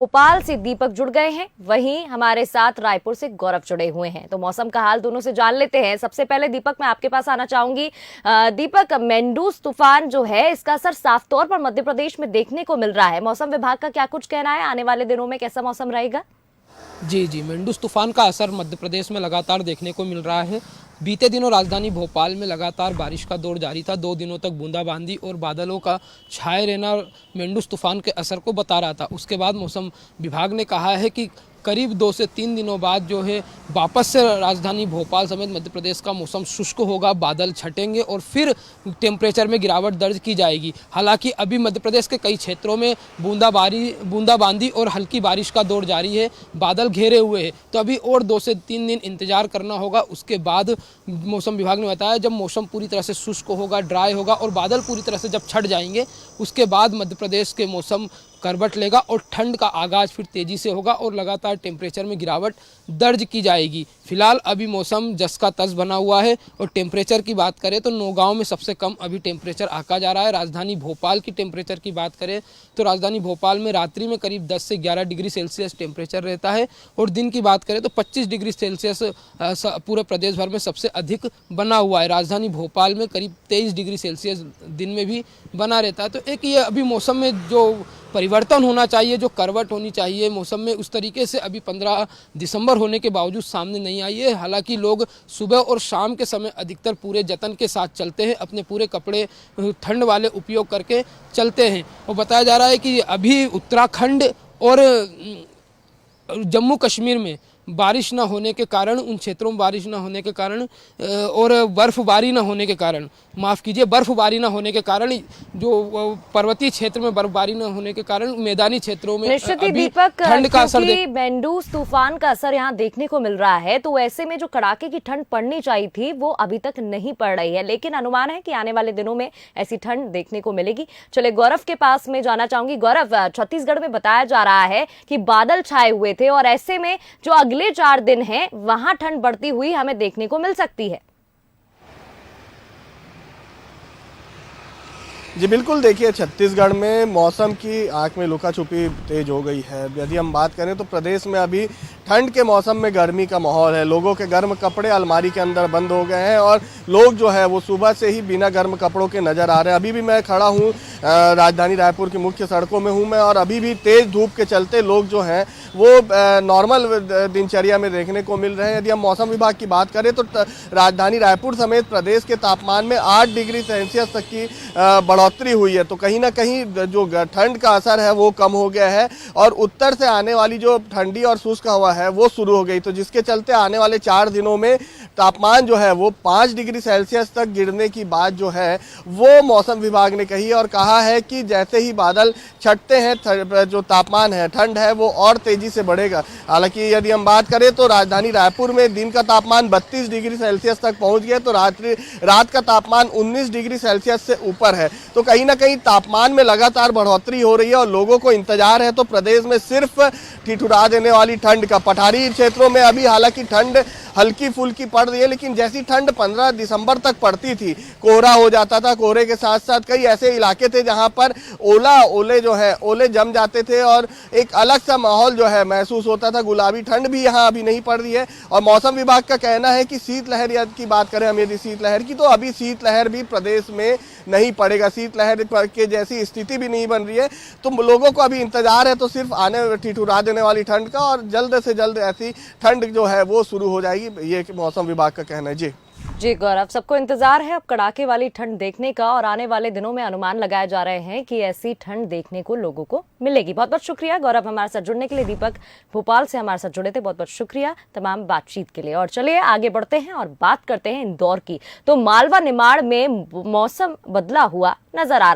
भोपाल से दीपक जुड़ गए हैं, वहीं हमारे साथ रायपुर से गौरव जुड़े हुए हैं। तो मौसम का हाल दोनों से जान लेते हैं। सबसे पहले दीपक, मैं आपके पास आना चाहूंगी। दीपक, मेंडूस तूफान जो है इसका असर साफ तौर पर मध्य प्रदेश में देखने को मिल रहा है। मौसम विभाग का क्या कुछ कहना है, आने वाले दिनों में कैसा मौसम रहेगा? जी, मेंडूस तूफान का असर मध्य प्रदेश में लगातार देखने को मिल रहा है। बीते दिनों राजधानी भोपाल में लगातार बारिश का दौर जारी था। 2 दिनों तक बूंदाबांदी और बादलों का छाए रहना मेंडूस तूफान के असर को बता रहा था। उसके बाद मौसम विभाग ने कहा है कि करीब 2 से 3 दिनों बाद जो है वापस से राजधानी भोपाल समेत मध्य प्रदेश का मौसम शुष्क होगा, बादल छटेंगे और फिर टेम्परेचर में गिरावट दर्ज की जाएगी। हालांकि अभी मध्य प्रदेश के कई क्षेत्रों में बूंदाबांदी और हल्की बारिश का दौर जारी है, बादल घेरे हुए हैं। तो अभी और 2 से 3 दिन इंतजार करना होगा। उसके बाद मौसम विभाग ने बताया जब मौसम पूरी तरह से शुष्क होगा, ड्राई होगा और बादल पूरी तरह से जब छट जाएंगे, उसके बाद मध्य प्रदेश के मौसम करवट लेगा और ठंड का आगाज फिर तेजी से होगा और लगातार टेम्परेचर में गिरावट दर्ज की जाएगी। फिलहाल अभी मौसम जस का तस बना हुआ है और टेम्परेचर की बात करें तो नौगांव में सबसे कम अभी टेम्परेचर आका जा रहा है। राजधानी भोपाल की टेम्परेचर की बात करें तो राजधानी भोपाल में रात्रि में करीब 10 से 11 डिग्री सेल्सियस टेम्परेचर रहता है और दिन की बात करें तो 25 डिग्री सेल्सियस पूरे प्रदेश भर में सबसे अधिक बना हुआ है। राजधानी भोपाल में करीब 23 डिग्री सेल्सियस दिन में भी बना रहता है। तो एक ये अभी मौसम में जो परिवर्तन होना चाहिए, जो करवट होनी चाहिए मौसम में, उस तरीके से अभी 15 दिसंबर होने के बावजूद सामने नहीं आई है। हालांकि लोग सुबह और शाम के समय अधिकतर पूरे जतन के साथ चलते हैं, अपने पूरे कपड़े ठंड वाले उपयोग करके चलते हैं। और बताया जा रहा है कि अभी उत्तराखंड और जम्मू कश्मीर में बारिश न होने के कारण, उन क्षेत्रों में बारिश न होने के कारण और बर्फबारी न होने के कारण, बर्फबारी न होने के कारण, जो पर्वतीय क्षेत्र में बर्फबारी न होने के कारण मैदानी क्षेत्रों में निश्चित ही अभी दीपक, ठंड का असर मेंडूस तूफान का असर यहाँ देखने को मिल रहा है, तो ऐसे में जो कड़ाके की ठंड पड़नी चाहिए थी वो अभी तक नहीं पड़ रही है, लेकिन अनुमान है कि आने वाले दिनों में ऐसी ठंड देखने को मिलेगी। चले गौरव के पास में जाना चाहूंगी। गौरव, छत्तीसगढ़ में बताया जा रहा है कि बादल छाए हुए थे और ऐसे में जो अगले 4 दिन हैं वहां ठंड बढ़ती हुई हमें देखने को मिल सकती है। जी बिल्कुल, देखिए छत्तीसगढ़ में मौसम की आंख में लुका छुपी तेज हो गई है। यदि हम बात करें तो प्रदेश में अभी ठंड के मौसम में गर्मी का माहौल है। लोगों के गर्म कपड़े अलमारी के अंदर बंद हो गए हैं और लोग जो है वो सुबह से ही बिना गर्म कपड़ों के नज़र आ रहे हैं। अभी भी मैं खड़ा हूँ राजधानी रायपुर की मुख्य सड़कों में हूँ मैं, और अभी भी तेज़ धूप के चलते लोग जो हैं वो नॉर्मल दिनचर्या में देखने को मिल रहे हैं। यदि हम मौसम विभाग की बात करें तो राजधानी रायपुर समेत प्रदेश के तापमान में 8 डिग्री सेल्सियस तक की बढ़ोतरी हुई है। तो कहीं ना कहीं जो ठंड का असर है वो कम हो गया है और उत्तर से आने वाली जो ठंडी और शुष्क हवा है वो शुरू हो गई, तो जिसके चलते आने वाले 4 दिनों में तापमान जो है वो 5 डिग्री सेल्सियस तक गिरने की बात जो है वो मौसम विभाग ने कही है और कहा है कि जैसे ही बादल छटते हैं जो तापमान है, ठंड है, वो और तेजी से बढ़ेगा। हालांकि यदि हम बात करें तो राजधानी रायपुर में दिन का तापमान 32 डिग्री सेल्सियस तक पहुंच गया, तो रात का तापमान 19 डिग्री सेल्सियस से ऊपर है। तो कहीं ना कहीं तापमान में लगातार बढ़ोतरी हो रही है और लोगों को इंतजार है तो प्रदेश में सिर्फ ठिठुरा देने वाली ठंड का। पठारी क्षेत्रों में अभी हालांकि ठंड हल्की फुल्की पड़ रही है, लेकिन जैसी ठंड 15 दिसंबर तक पड़ती थी, कोहरा हो जाता था, कोहरे के साथ साथ कई ऐसे इलाके थे जहां पर ओले जम जाते थे और एक अलग सा माहौल जो है महसूस होता था। गुलाबी ठंड भी यहां अभी नहीं पड़ रही है और मौसम विभाग का कहना है कि शीतलहर की बात करें हम, यदि शीतलहर की, तो अभी शीतलहर भी प्रदेश में नहीं पड़ेगा। शीतलहर के जैसी स्थिति भी नहीं बन रही है, तो लोगों को अभी इंतजार है तो सिर्फ आने ठिठुरा देने वाली ठंड का, और जल्द से जल्द ऐसी ठंड जो है वो शुरू हो जाएगी, ये मौसम विभाग का कहना है। जी गौरव, सबको इंतजार है अब कड़ाके वाली ठंड देखने का और आने वाले दिनों में अनुमान लगाए जा रहे हैं कि ऐसी ठंड देखने को लोगों को मिलेगी। बहुत बहुत शुक्रिया गौरव हमारे साथ जुड़ने के लिए। दीपक भोपाल से हमारे साथ जुड़े थे, बहुत बहुत शुक्रिया तमाम बातचीत के लिए। और चलिए आगे बढ़ते हैं और बात करते हैं इंदौर की। तो मालवा निमाड़ में मौसम बदला हुआ नजर आ रहा